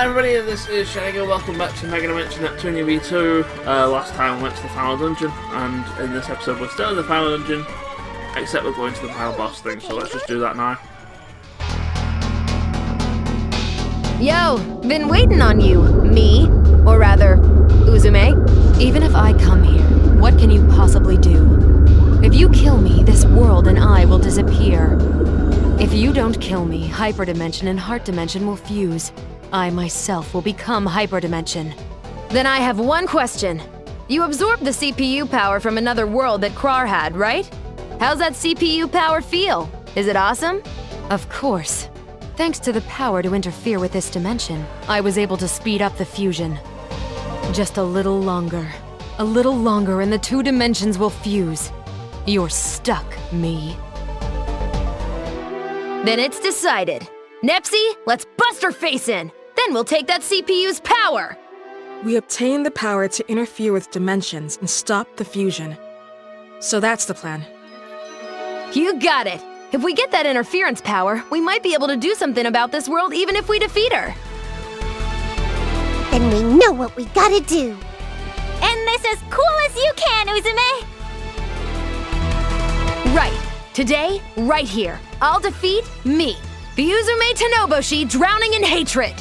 Hi everybody, this is Shaggy. Welcome back to Megadimension Neptunia V2. Last time we went to the final dungeon, and in this episode we're still in the final dungeon, except we're going to the final boss thing, so let's just do that now. Yo, been waiting on you. Me, or rather, Uzume. Even if I come here, what can you possibly do? If you kill me, this world and I will disappear. If you don't kill me, Hyperdimension and Heart Dimension will fuse. I myself will become Hyperdimension. Then I have one question. You absorbed the CPU power from another world that Krar had, right? How's that CPU power feel? Is it awesome? Of course. Thanks to the power to interfere with this dimension, I was able to speed up the fusion. Just a little longer. A little longer and the two dimensions will fuse. You're stuck, me. Then it's decided. Nepsy, let's bust her face in! Then we'll take that CPU's power! We obtain the power to interfere with dimensions and stop the fusion. So that's the plan. You got it! If we get that interference power, we might be able to do something about this world even if we defeat her! Then we know what we gotta do! And this as cool as you can, Uzume! Right. Today, right here, I'll defeat me, the Uzume Tanoboshi drowning in hatred!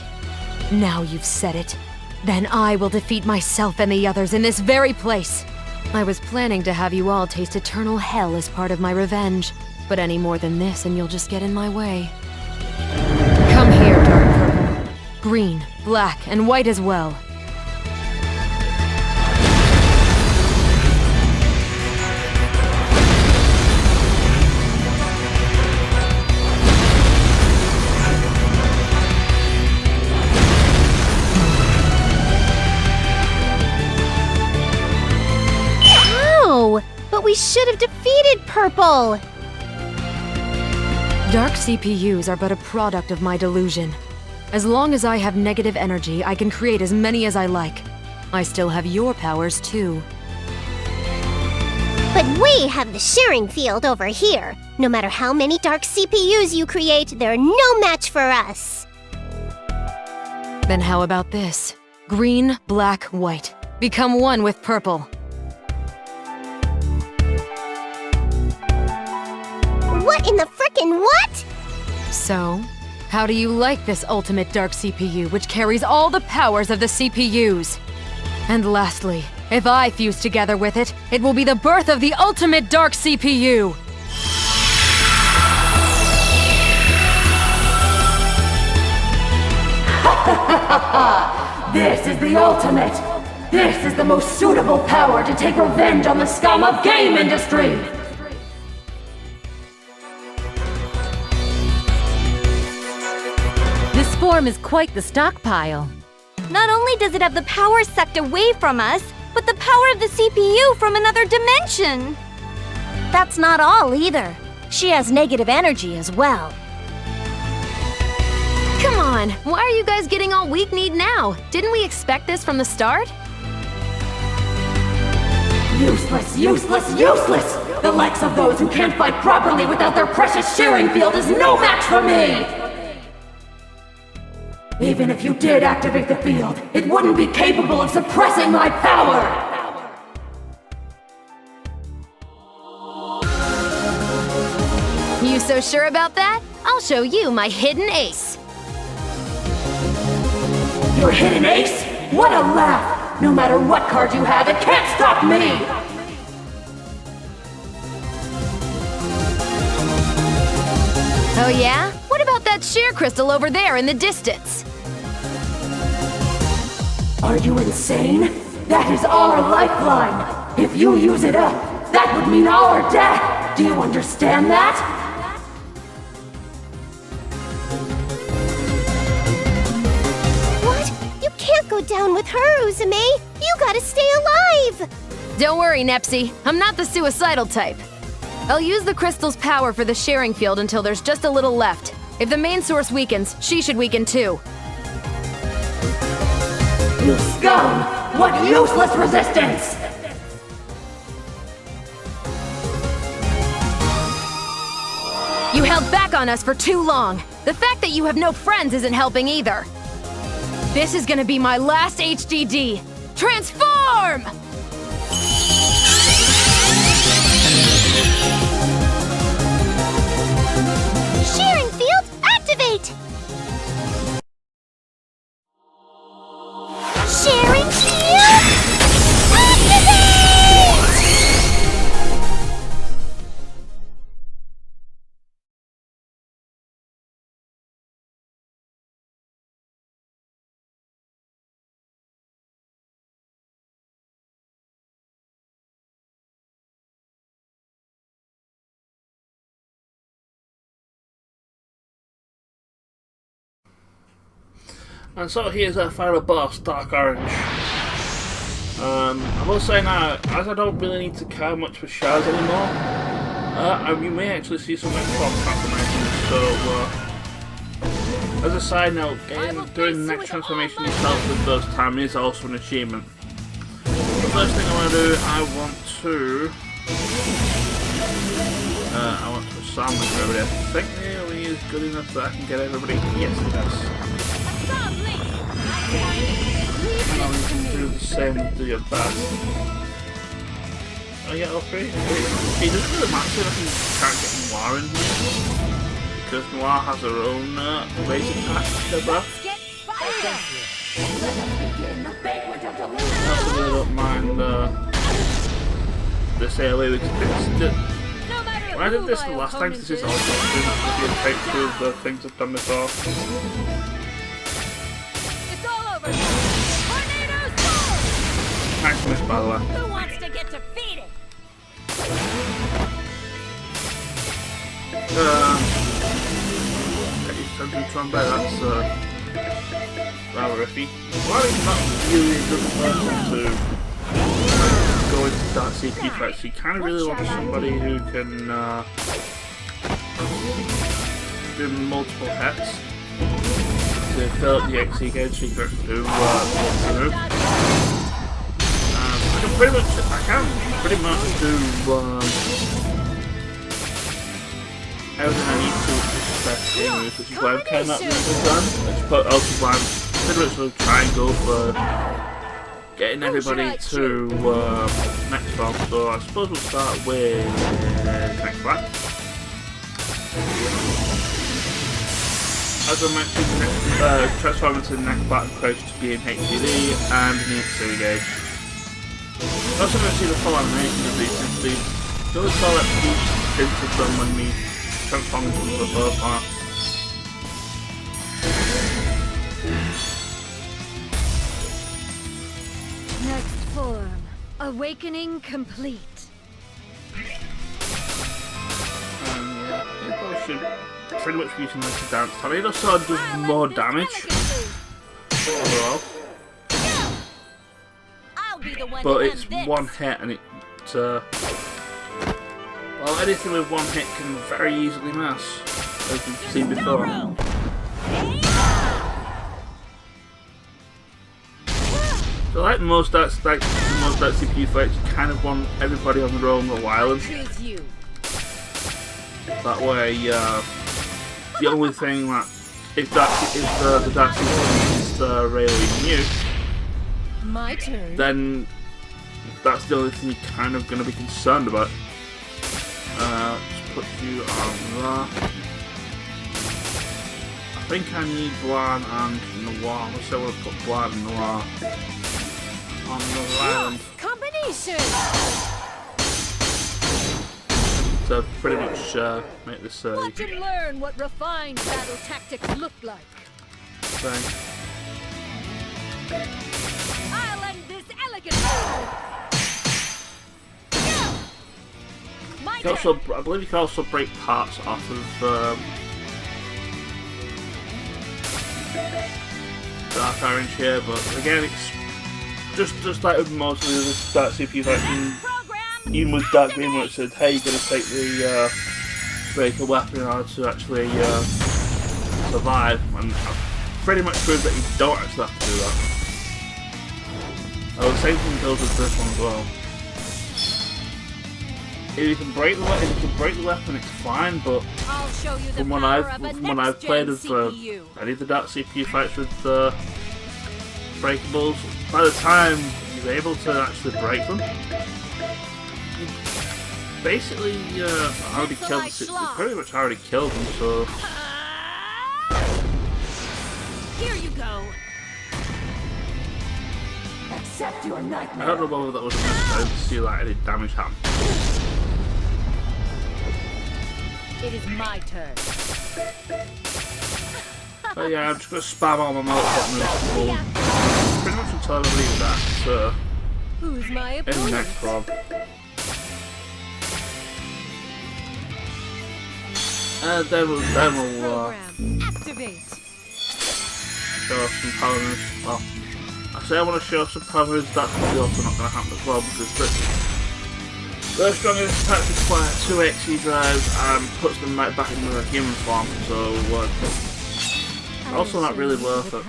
Now you've said it. Then I will defeat myself and the others in this very place. I was planning to have you all taste eternal hell as part of my revenge, but any more than this and you'll just get in my way. Come here, dark purple. Green, black, and white as well. But we should have defeated Purple! Dark CPUs are but a product of my delusion. As long as I have negative energy, I can create as many as I like. I still have your powers, too. But we have the sharing field over here. No matter how many dark CPUs you create, they're no match for us. Then how about this? Green, black, white. Become one with purple. What in the frickin' what? So, how do you like this ultimate dark CPU, which carries all the powers of the CPUs? And lastly, if I fuse together with it, it will be the birth of the ultimate dark CPU! This is the ultimate! This is the most suitable power to take revenge on the scum of game industry! This form is quite the stockpile. Not only does it have the power sucked away from us, but the power of the CPU from another dimension! That's not all either. She has negative energy as well. Come on, why are you guys getting all weak-kneed now? Didn't we expect this from the start? Useless, useless, useless! The likes of those who can't fight properly without their precious sharing field is no match for me! Even if you did activate the field, it wouldn't be capable of suppressing my power! You so sure about that? I'll show you my hidden ace. Your hidden ace? What a laugh! No matter what card you have, it can't stop me! Oh yeah? What about that sheer crystal over there in the distance? Are you insane? That is our lifeline! If you use it up, that would mean our death! Do you understand that? What? You can't go down with her, Uzume! You gotta stay alive! Don't worry, Nepsy. I'm not the suicidal type. I'll use the crystal's power for the sharing field until there's just a little left. If the main source weakens, she should weaken too. You scum! What useless resistance! You held back on us for too long. The fact that you have no friends isn't helping either. This is gonna be my last HDD! Transform! Shearing field, activate! Shearing field, activate! And so here's our final boss, Dark Orange. I will say now, as I don't really need to care much for shards anymore, you may actually see some from transformations. So, as a side note, doing the next transformation yourself for the first time is also an achievement. The first thing I want to do, I want to assign everybody. I think the only is good enough that I can get everybody. Yes, it does. And I'm going to do the same with the best. Oh yeah, all three? It doesn't really matter if you can't get Noir in here, because Noir has her own base attack to their breath. I also really don't mind this AoE, because when I did this the last time, this is also going to be a take two of the things I've done before. Nice miss, by the way. Who wants to get defeated? Get used to trombone, that's rather iffy. Well, he's not really a good person to go into dark CP fights. You kind of really want somebody who can do multiple hits to fill up the XC gauge so you can do the move. I can pretty much do everything I need to with best game moves, which is why I've kind of done. Which also why I'm pretty much going to try and go for getting everybody to next form. So I suppose we'll start with next black. As I mentioned, transforming to the next black approach to be in HDD and in the XC gauge. Also going to see the full animation of these since the those all that each hints of them when we transform into the first part. Next form. Awakening complete. Yeah, you probably should pretty much be using this to dance. Tornado Sword does more damage overall. But it's one hit and it's well, anything with one hit can very easily miss, as we've seen before. So like most dark CPU fights, you kind of want everybody on their own little island. That way, the only thing that if the dark CPU is really new, My turn. then that's the only thing you're kind of going to be concerned about. Let's put you on there. I think I need Blan and Noir. Let's say we'll put Blan and Noir on another island. Combination! So pretty much make this Watch and learn what refined battle tactics look like. thing. I'll end this elegantly. You can also, I believe you can also break parts off of Dark Orange here, but again, it's just like with most of the Dark CPU fighting, even with Dark Green, where it said, hey, you're going to take the breaker weapon in order to actually survive, and I've pretty much proved that you don't actually have to do that. Oh, the same thing goes with this one as well. If you can break the weapon, it's fine. But I'll show you the from what I've played of any of the Dark CPU fights with breakables. By the time you're able to actually break them, you basically already killed pretty much already killed them, so... Here you go. Accept your nightmare. I don't know whether that was a mistake to see like any damage happen. It is my turn. But yeah, I'm just going to spam all my multi moves pretty much until I believe that. So, Who's my in the opponent? next one. And then we'll Program. Activate. show off some power moves. Well, I say I want to show off some power moves, that's probably also not going to happen as well, because the strongest attacks require 2 XE drives and puts them right back into their human form, so also not really worth it.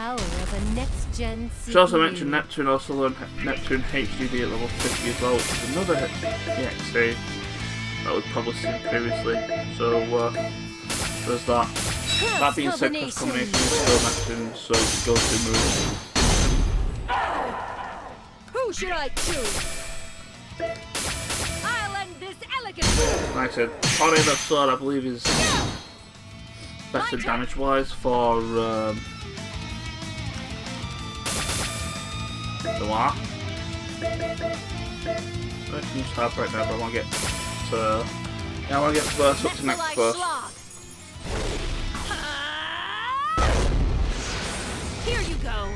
She also mentioned Neptune also learned Neptune HDD at level 50 as well, which is another EXE that we've probably seen previously, so there's that. That being said, cross combination is still Neptune, so go to move. Who should I choose? I'll end this elegant. Like I said, Tornado Sword I believe is better damage wise for Noir. I can use Harp right now, but I want to get to... Yeah, I want to get first up to next first. Here you go.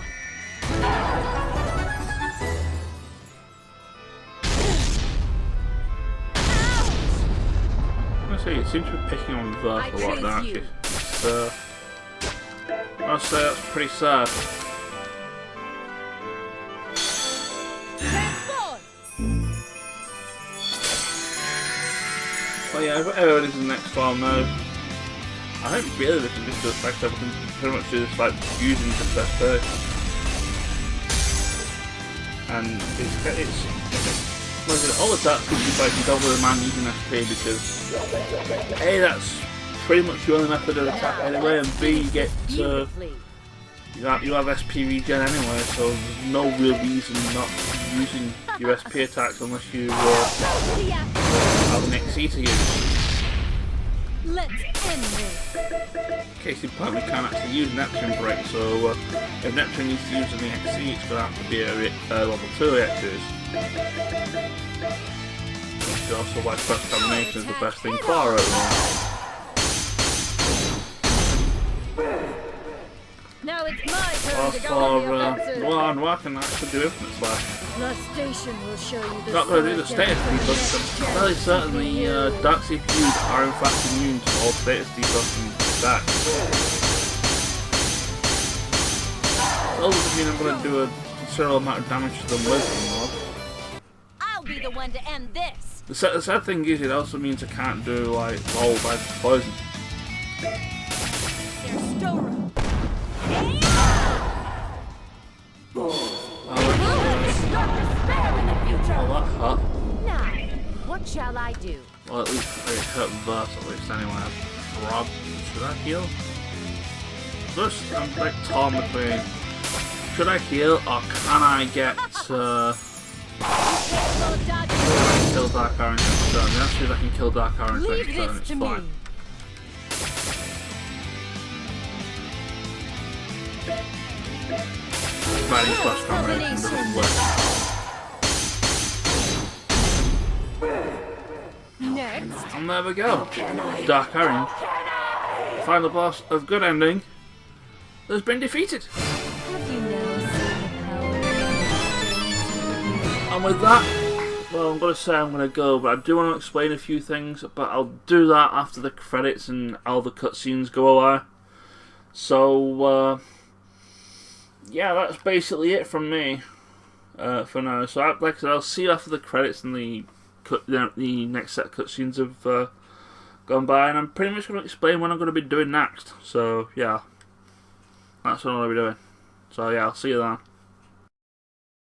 I say you seem to be picking on Verse a lot, don't you? I'll say that's pretty sad. Well, yeah, I've got everybody's in the next farm now. I think really we can just do it like that. We can pretty much do this like using the best pay. And it's all the dark species like you don't really mind using SP because A, that's pretty much the only method of attack anyway, and B, you get you have SP regen anyway, so there's no real reason not using your SP attacks unless you have an XE to use. Let's end this. Case in point, we can't actually use Neptune break, so if Neptune needs to use an EXE, it's going to have to be a level 2 EXEs. Which is also why cross combination is the best thing for it. Now it's my turn Well, to go for on the offensive. Noir can actually do Infinite Slash. The station will show you the Not going to do the status debuff, but I'm fairly certain the Dark CPUs are in fact immune to all status debuffs and stacks. That doesn't mean I'm going to do a considerable amount of damage to them with them though. I'll be the one to end this. The sad thing is, it also means I can't do like roll by poison. There's storeroom. Well, that hurt. Now, what shall I do? Well, at least it hurt Verse at least anyway. Rob, should I heal? First, I'm like torn between should I heal or can I get kill Dark Orange next turn? The answer is I can kill Dark Orange next turn, it's fine. Riding cross combination doesn't work. Next. And there we go. Dark Orange, the final boss of Good Ending, has been defeated. Have you now seen the power? And with that, well, I'm going to say I'm going to go, but I do want to explain a few things, but I'll do that after the credits and all the cutscenes go away. So, yeah, that's basically it from me for now. So, like I said, I'll see you after the credits and the next set of cutscenes have gone by, and I'm pretty much going to explain what I'm going to be doing next. So, yeah, that's what I'm going to be doing. So, yeah, I'll see you then.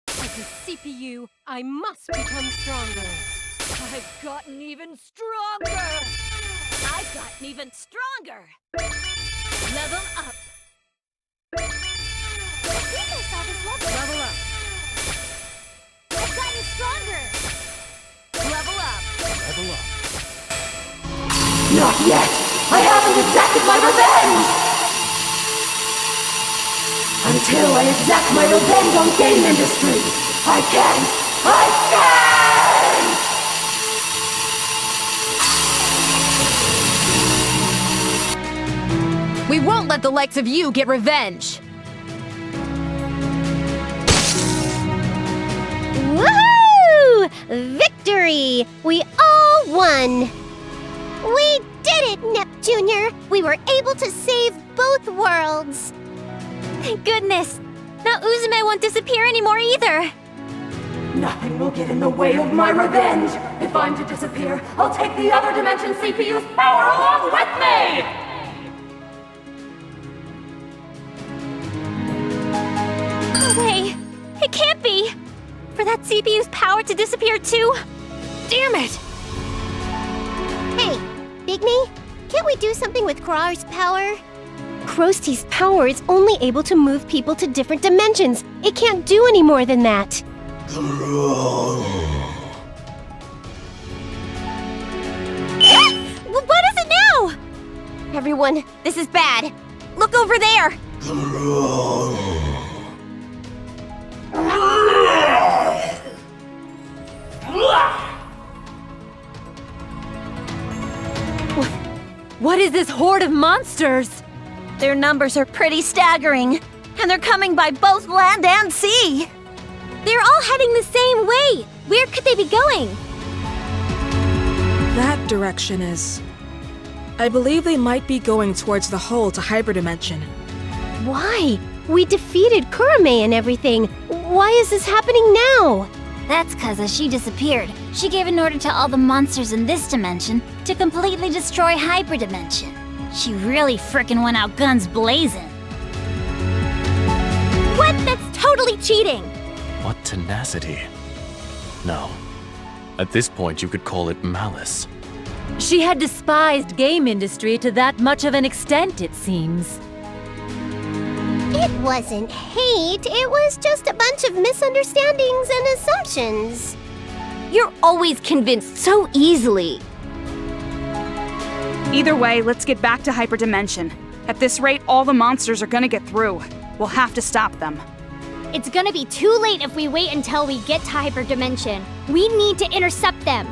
As a CPU, I must become stronger. I've gotten even stronger. I've gotten even stronger. Level up. I think I saw this level. Not yet. I haven't exacted my revenge! Until I exact my revenge on game industry, I can't! I can't! We won't let the likes of you get revenge! Woohoo! Victory! We all won! We did it, Neptunia! We were able to save both worlds! Thank goodness! Now Uzume won't disappear anymore either! Nothing will get in the way of my revenge! If I'm to disappear, I'll take the other dimension CPU's power along with me! No way! It can't be! For that CPU's power to disappear too? Damn it! Hey, Bigme, can't we do something with Krar's power? Krosti's power is only able to move people to different dimensions. It can't do any more than that. What is it now? Everyone, this is bad. Look over there! What is this horde of monsters? Their numbers are pretty staggering, and they're coming by both land and sea. They're all heading the same way. Where could they be going? That direction is... I believe they might be going towards the hole to hyperdimension. Why? We defeated Kurome and everything. Why is this happening now? That's cause as she disappeared, she gave an order to all the monsters in this dimension to completely destroy hyperdimension. She really frickin' went out guns blazing. What? That's totally cheating! What tenacity. No. At this point, you could call it malice. She had despised game industry to that much of an extent, it seems. It wasn't hate, it was just a bunch of misunderstandings and assumptions. You're always convinced so easily. Either way, let's get back to hyperdimension. At this rate, all the monsters are gonna get through. We'll have to stop them. It's gonna be too late if we wait until we get to hyperdimension. We need to intercept them.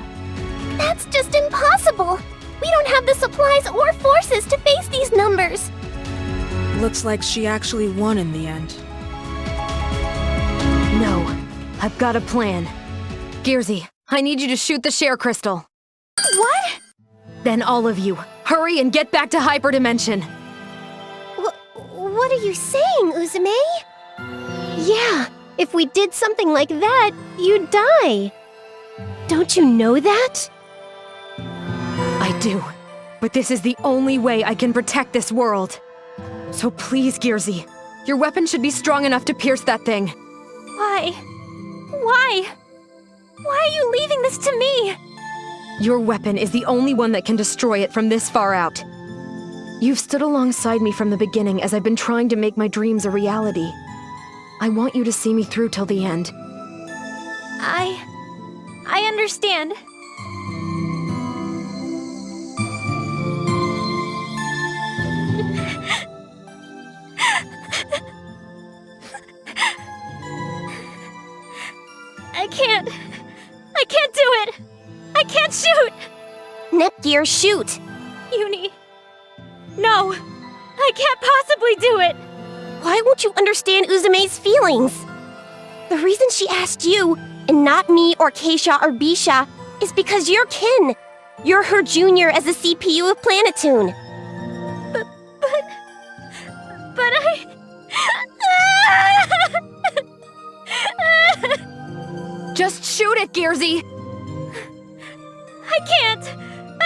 That's just impossible! We don't have the supplies or forces to face these numbers! Looks like she actually won in the end. No, I've got a plan. Gearsy, I need you to shoot the share crystal. What? Then all of you, hurry and get back to hyperdimension. What are you saying, Uzume? Yeah, if we did something like that, you'd die. Don't you know that? I do, but this is the only way I can protect this world. So please, Gearsy, your weapon should be strong enough to pierce that thing. Why? Why? Why are you leaving this to me? Your weapon is the only one that can destroy it from this far out. You've stood alongside me from the beginning as I've been trying to make my dreams a reality. I want you to see me through till the end. I understand. I can't do it! I can't shoot! Nepgear, shoot! Uni. No! I can't possibly do it! Why won't you understand Uzume's feelings? The reason she asked you, and not me or Keisha or Bisha, is because you're kin. You're her junior as the CPU of Planetoon. But I... Just shoot it, Gearsy! I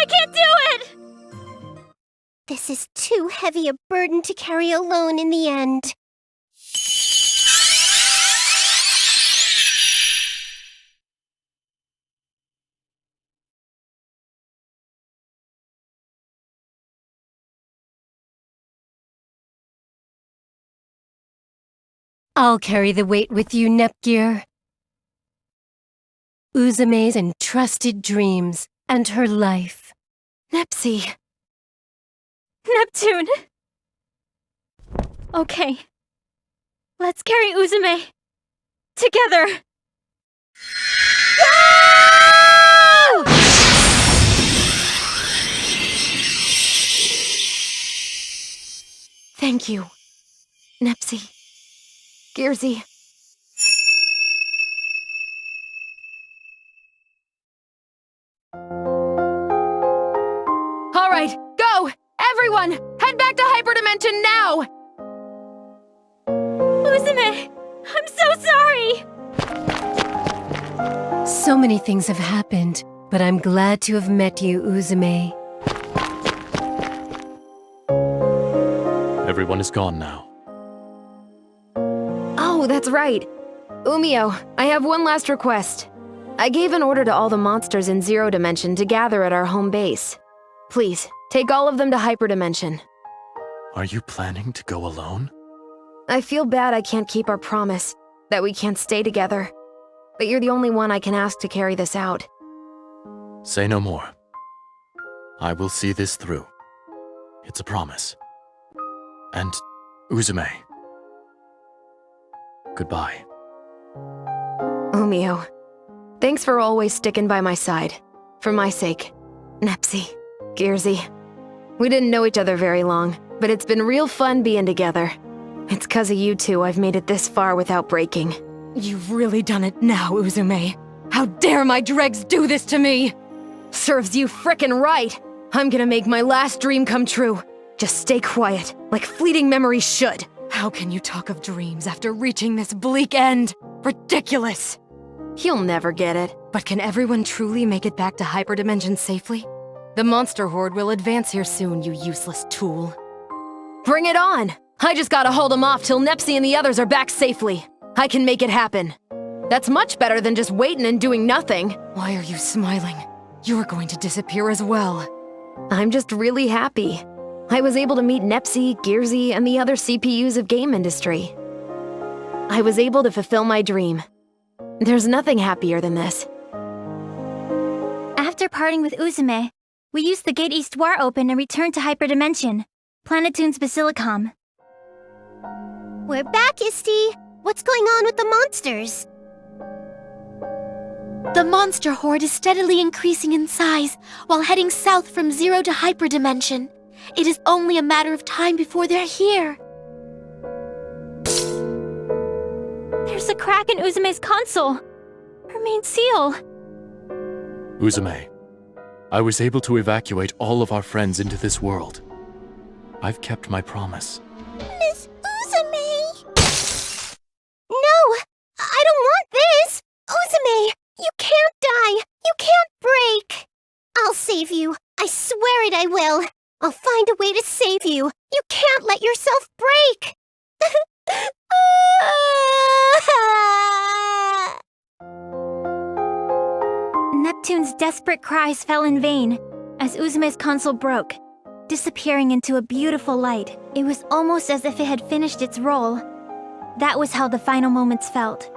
can't do it! This is too heavy a burden to carry alone in the end. I'll carry the weight with you, Nepgear. Uzume's entrusted dreams and her life. Nepsy, Neptune! Okay. Let's carry Uzume. Together! Thank you, Nepsi, Gearsy. All right, go! Everyone, head back to Hyperdimension now! Uzume! I'm so sorry! So many things have happened, but I'm glad to have met you, Uzume. Everyone is gone now. Oh, that's right. Umio, I have one last request. I gave an order to all the monsters in Zero Dimension to gather at our home base. Please, take all of them to Hyperdimension. Are you planning to go alone? I feel bad I can't keep our promise, that we can't stay together. But you're the only one I can ask to carry this out. Say no more. I will see this through. It's a promise. And Uzume. Goodbye. Umio, thanks for always sticking by my side. For my sake. Nepsi, Gearsy. We didn't know each other very long, but it's been real fun being together. It's 'cause of you two I've made it this far without breaking. You've really done it now, Uzume. How dare my dregs do this to me? Serves you frickin' right. I'm gonna make my last dream come true. Just stay quiet, like fleeting memories should. How can you talk of dreams after reaching this bleak end? Ridiculous! You'll never get it. But can everyone truly make it back to Hyperdimension safely? The monster horde will advance here soon, you useless tool. Bring it on! I just gotta hold them off till Nepsi and the others are back safely. I can make it happen. That's much better than just waiting and doing nothing. Why are you smiling? You're going to disappear as well. I'm just really happy. I was able to meet Nepsi, Gearsy, and the other CPUs of game industry. I was able to fulfill my dream. There's nothing happier than this. After parting with Uzume, we used the Gate East War open and returned to Hyperdimension, Planetoon's Basilicom. We're back, Isti. What's going on with the monsters? The monster horde is steadily increasing in size while heading south from Zero to Hyperdimension. It is only a matter of time before they're here. There's a crack in Uzume's console. Her main seal. Uzume, I was able to evacuate all of our friends into this world. I've kept my promise. Miss Uzume! No! I don't want this! Uzume! You can't die! You can't break! I'll save you. I swear it I will. I'll find a way to save you. You can't let yourself break! Neptune's desperate cries fell in vain as Uzume's console broke, disappearing into a beautiful light. It was almost as if it had finished its role. That was how the final moments felt.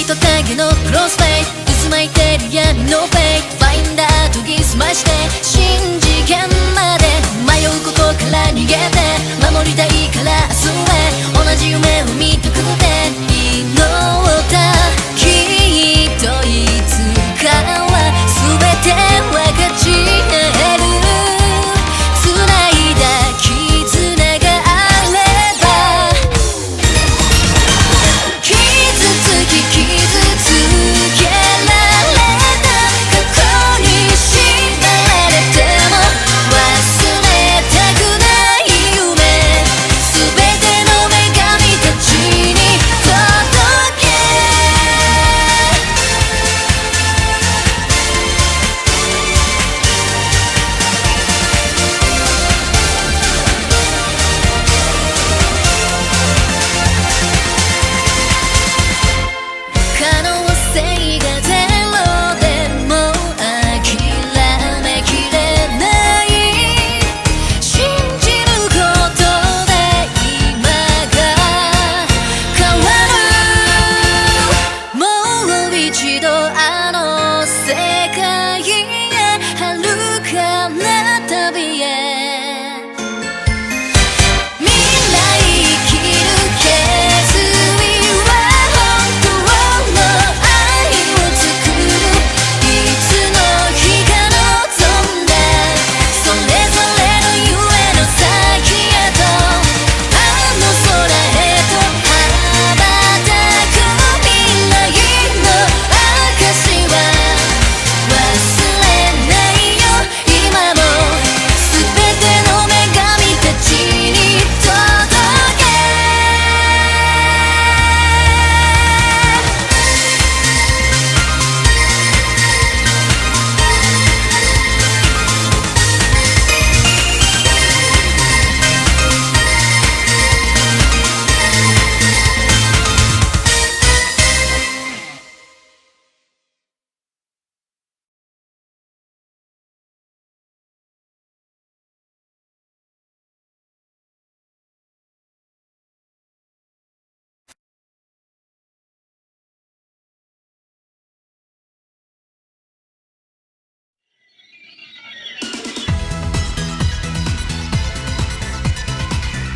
とタゲのクロスフェイス渦巻いてる闇のフェイクファインダー研ぎ澄まして新次元まで迷うことから逃げて守りたいから明日へ同じ夢を見たくて祈ったきっといつかは全て分かち合える繋いだ絆があれば傷つき傷つけられた過去に縛られた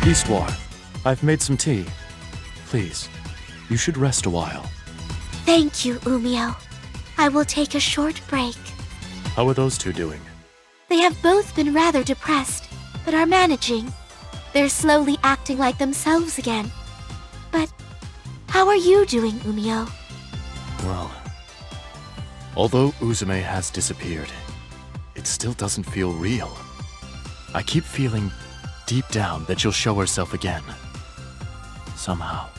Eastwar, I've made some tea. Please, you should rest a while. Thank you, Umio. I will take a short break. How are those two doing? They have both been rather depressed, but are managing. They're slowly acting like themselves again. But how are you doing, Umio? Well, although Uzume has disappeared, it still doesn't feel real. I keep feeling deep down that she'll show herself again. Somehow.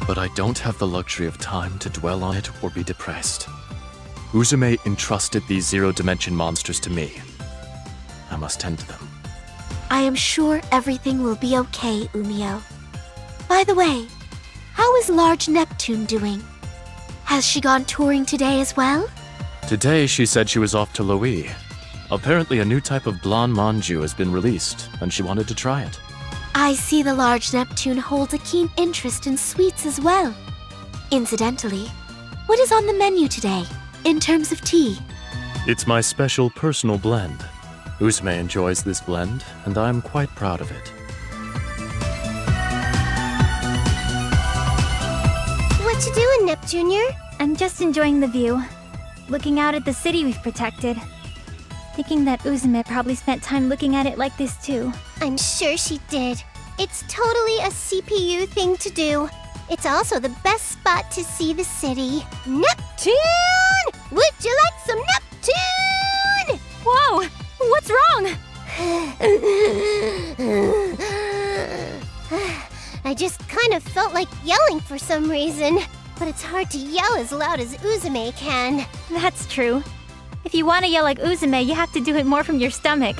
But I don't have the luxury of time to dwell on it or be depressed. Uzume entrusted these zero-dimension monsters to me. I must tend to them. I am sure everything will be okay, Umio. By the way, how is Large Neptune doing? Has she gone touring today as well? Today she said she was off to Loi. Apparently a new type of blonde manju has been released, and she wanted to try it. I see the Large Neptune holds a keen interest in sweets as well. Incidentally, what is on the menu today, in terms of tea? It's my special personal blend. Uzume enjoys this blend, and I'm quite proud of it. What you doing, Nep Jr.? I'm just enjoying the view. Looking out at the city we've protected. Thinking that Uzume probably spent time looking at it like this too. I'm sure she did. It's totally a CPU thing to do. It's also the best spot to see the city. Neptune! Would you like some Neptune? Whoa! What's wrong? I just kind of felt like yelling for some reason. But it's hard to yell as loud as Uzume can. That's true. If you want to yell like Uzume, you have to do it more from your stomach.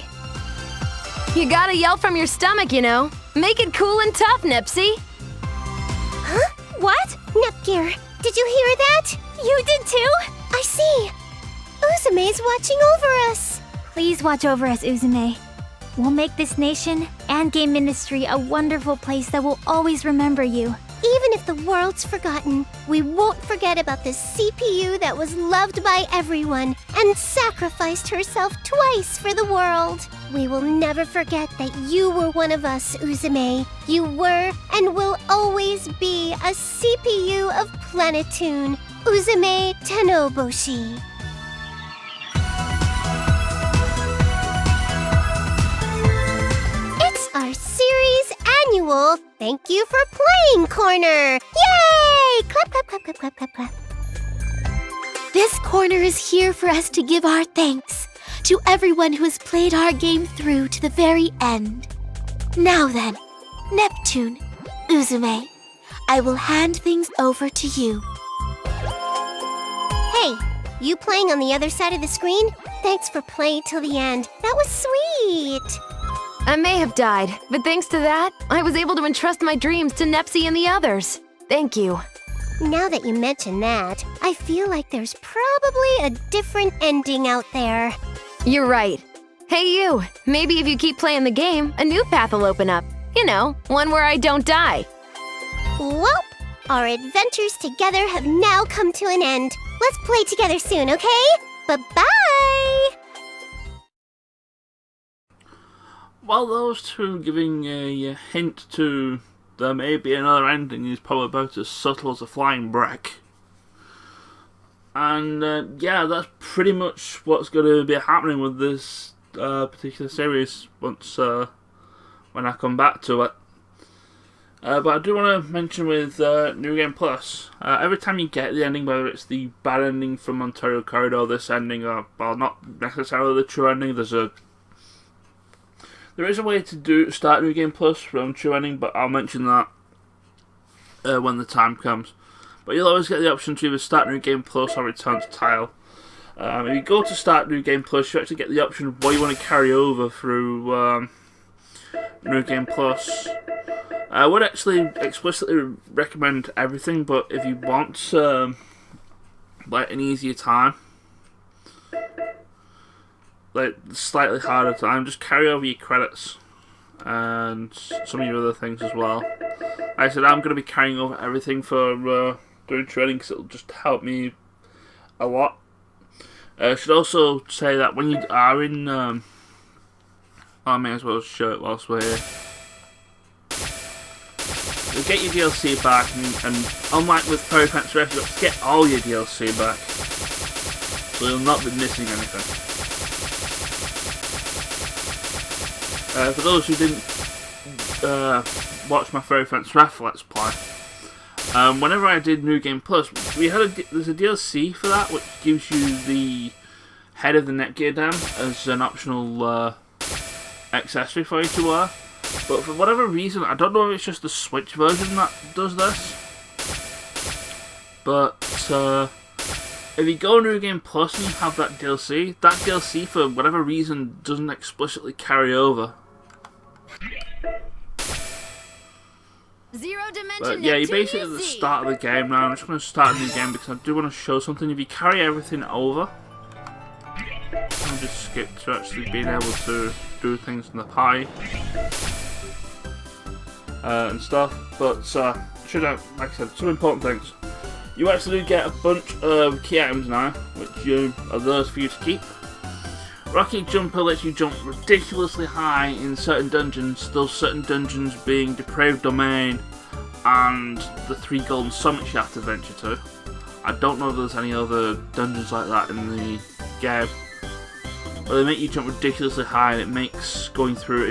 You gotta yell from your stomach, you know. Make it cool and tough, Nipsey. Huh? What? Nepgear, did you hear that? You did too? I see. Uzume's watching over us. Please watch over us, Uzume. We'll make this nation and game industry a wonderful place that will always remember you. Even if the world's forgotten, we won't forget about the CPU that was loved by everyone and sacrificed herself twice for the world. We will never forget that you were one of us, Uzume. You were and will always be a CPU of Planetoon, Uzume Tenoboshi. It's our series annual Thank You for Playing corner! Yay! Clap, clap, clap, clap, clap, clap, clap. This corner is here for us to give our thanks to everyone who has played our game through to the very end. Now then, Neptune, Uzume, I will hand things over to you. Hey, you playing on the other side of the screen? Thanks for playing till the end. That was sweet! I may have died, but thanks to that, I was able to entrust my dreams to Nepsy and the others. Thank you. Now that you mention that, I feel like there's probably a different ending out there. You're right. Hey you, maybe if you keep playing the game, a new path will open up. You know, one where I don't die. Welp, our adventures together have now come to an end. Let's play together soon, okay? Bye-bye! While those two giving a hint to there may be another ending is probably about as subtle as a flying brick. And yeah, that's pretty much what's going to be happening with this particular series once when I come back to it. But I do want to mention with New Game Plus, every time you get the ending, whether it's the bad ending from Ontario Corridor, this ending, or well, not necessarily the true ending, there is a way to start New Game Plus from true ending, but I'll mention that when the time comes. But you'll always get the option to either start New Game Plus or return to Tile. If you go to start New Game Plus, you actually get the option of what you want to carry over through New Game Plus. I would actually explicitly recommend everything, but if you want like an easier time, like slightly harder time, just carry over your credits and some of your other things as well. Like I said, I'm going to be carrying over everything for doing training because it'll just help me a lot. I should also say that when you are in I may as well show it whilst we're here. you'll get your DLC back, and unlike with Fairy Pants Ref, you'll get all your DLC back. So you'll not be missing anything. For those who didn't watch my Fairy Pants Ref Let's Play, whenever I did New Game Plus, there's a DLC for that which gives you the head of the Netgear Dam as an optional accessory for you to wear. But for whatever reason, I don't know if it's just the Switch version that does this, but if you go New Game Plus and you have that DLC for whatever reason doesn't explicitly carry over. But yeah, you're basically at the start of the game now. I'm just going to start a new game because I do want to show something. If you carry everything over, I'll just skip to actually being able to do things in the pie and stuff. But should have, like I said, some important things. You actually get a bunch of key items now, which are those for you to keep. Rocket Jumper lets you jump ridiculously high in certain dungeons, those certain dungeons being Depraved Domain and the 3 golden summits you have to venture to. I don't know if there's any other dungeons like that in the game. But they make you jump ridiculously high, and it makes going through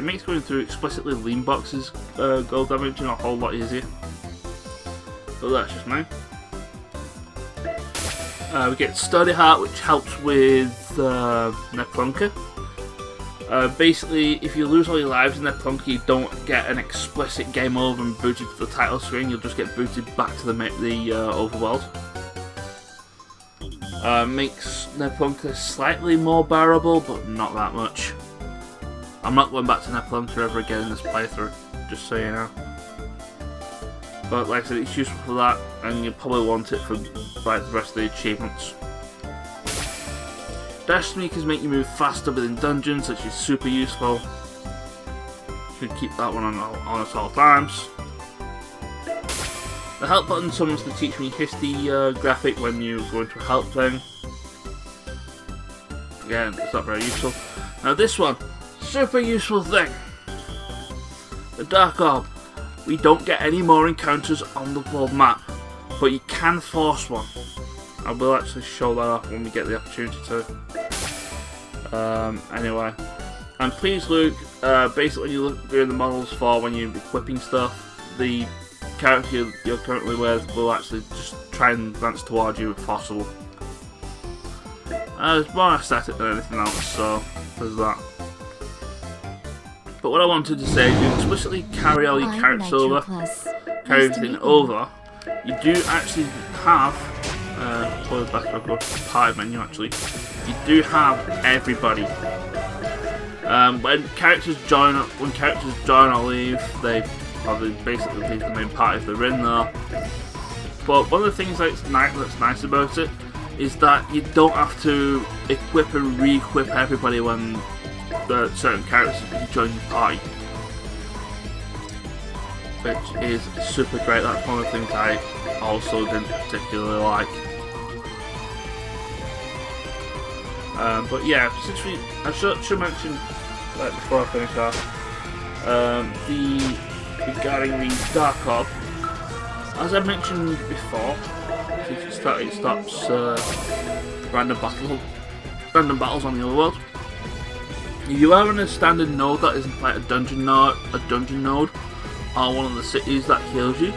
explicitly lean boxes gold damage a whole lot easier. But that's just me. We get Sturdy Heart, which helps with Neptunia. Basically, if you lose all your lives in Neptunia, you don't get an explicit game over and booted to the title screen. You'll just get booted back to the overworld. Makes Neptunia slightly more bearable, but not that much. I'm not going back to Neptunia ever again in this playthrough, just so you know. But like I said, it's useful for that, and you'll probably want it for like the rest of the achievements. Dash Sneakers make you move faster within dungeons, which is super useful. Should keep that one on at all times. The help button summons the Teach Me History graphic when you go into a help thing. Again, it's not very useful. Now this one, super useful thing. The Dark Orb. We don't get any more encounters on the world map, but you can force one. I will actually show that off when we get the opportunity to. Anyway, and please look, basically when you look through the models for when you're equipping stuff, the character you're currently with will actually just try and advance towards you if possible. It's more aesthetic than anything else, so there's that. But what I wanted to say is you explicitly carry all your characters over, carry everything over. You do actually have, back to the party menu actually, you do have everybody. When characters join or leave, they basically leave the main party if they're in there. But one of the things that's nice about it is that you don't have to equip and re-equip everybody when certain characters join your party, which is super great. That's one of the things I also didn't particularly like. But yeah, since I should mention, like before I finish off, regarding the Dark Orb, as I mentioned before, it stops random battles on the otherworld. If you are in a standard node that isn't like a dungeon node, or one of the cities that heals you,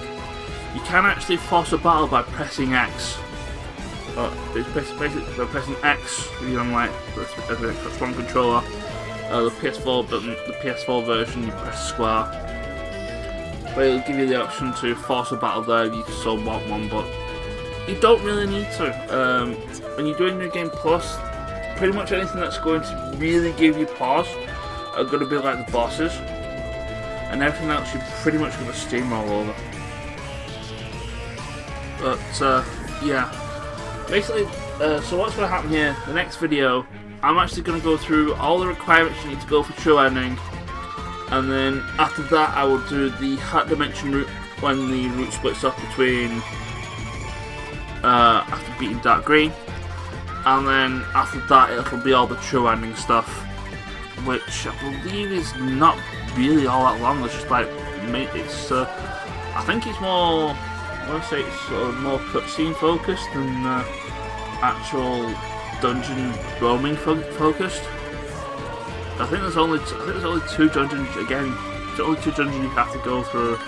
you can actually force a battle by pressing X. It's basically by pressing X if you're on like the Xbox One controller. The PS4 version, you press square. But it'll give you the option to force a battle there if you so want one, but you don't really need to. When you're doing New Game Plus, pretty much anything that's going to really give you pause are going to be like the bosses, and everything else you're pretty much going to steamroll over. But yeah, basically, so what's going to happen here, the next video, I'm actually going to go through all the requirements you need to go for true ending, and then after that I will do the Heart Dimension route when the route splits up between after beating Dark Green. And then after that it'll be all the true ending stuff, which I believe is not really all that long. It's just like I I think it's more, I want to say it's sort of more cutscene focused than actual dungeon roaming focused. I think there's only 2 dungeons again. There's only 2 dungeons you have to go through,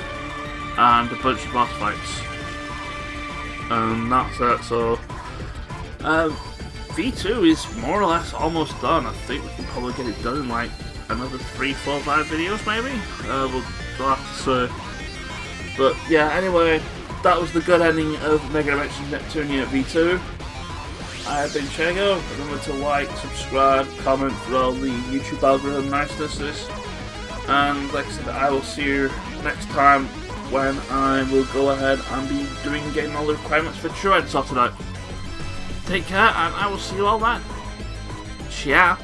and a bunch of boss fights, and that's it. So V2 is more or less almost done. I think we can probably get it done in like another 3, 4, 5 videos maybe. We'll have to see. But yeah, anyway, that was the good ending of Megadimension Neptunia V2. I have been Chego. Remember to like, subscribe, comment for all the YouTube algorithm nicenesses. And like I said, I will see you next time when I will go ahead and be getting all the requirements for True End sorted out. Take care, and I will see you all then. Ciao.